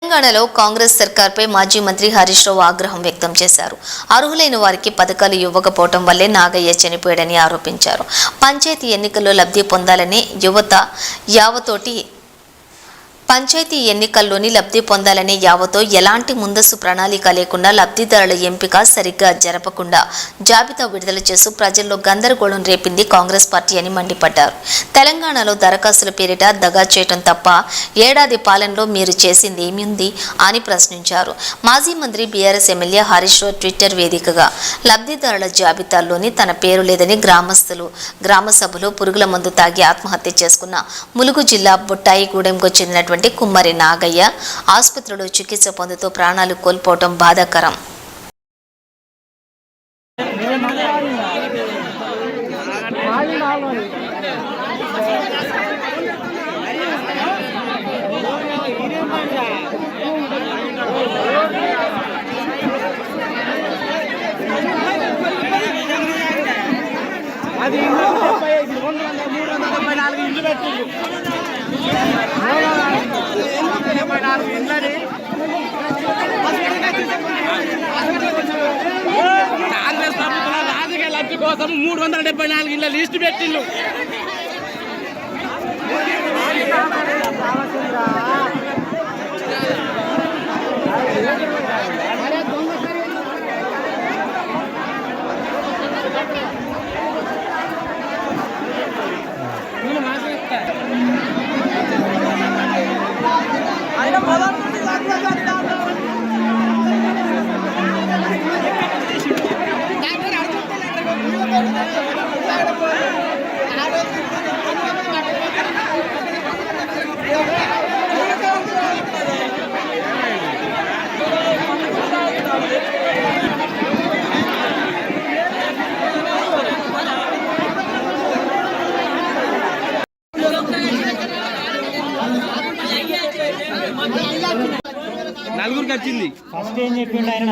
తెలంగాణలో కాంగ్రెస్ సర్కార్పై మాజీ మంత్రి హరీష్ రావు ఆగ్రహం వ్యక్తం చేశారు. అర్హులైన వారికి పథకాలు ఇవ్వకపోవడం వల్లే నాగయ్య చనిపోయాడని ఆరోపించారు. పంచాయతీ ఎన్నికల్లో లబ్ధి పొందాలని యువత యావతోటి పంచాయతీ ఎన్నికల్లోని లబ్ధి పొందాలనే యావతో ఎలాంటి ముందస్తు ప్రణాళిక లేకుండా లబ్ధిదారుల ఎంపిక సరిగ్గా జరపకుండా జాబితా విడుదల చేస్తూ ప్రజల్లో గందరగోళం రేపింది కాంగ్రెస్ పార్టీ అని మండిపడ్డారు. తెలంగాణలో దరఖాస్తుల పేరిట దగా చేయటం తప్ప ఏడాది పాలనలో మీరు చేసింది ఏమి ఉంది అని ప్రశ్నించారు. మాజీ మంత్రి BRS MLA Harish Rao Twitter వేదికగా లబ్ధిదారుల జాబితాల్లోని తన పేరు లేదని గ్రామస్తులు గ్రామ సభలో పురుగుల మందు తాగి ఆత్మహత్య చేసుకున్న ములుగు జిల్లా బుట్టాయిగూడెంకు చెందినటువంటి కుమ్మరి నాగయ్య ఆసుపత్రిలో చికిత్స పొందుతూ ప్రాణాలు కోల్పోవటం బాధాకరం. కాంగ్రెస్ ప్రభుత్వం రాజకీయ లబ్ధి కోసం 374 ఇళ్ళ లిస్టు పెట్టిండు. నలుగురికి వచ్చింది. ఫస్ట్ ఏం చెప్పిండు ఆయన?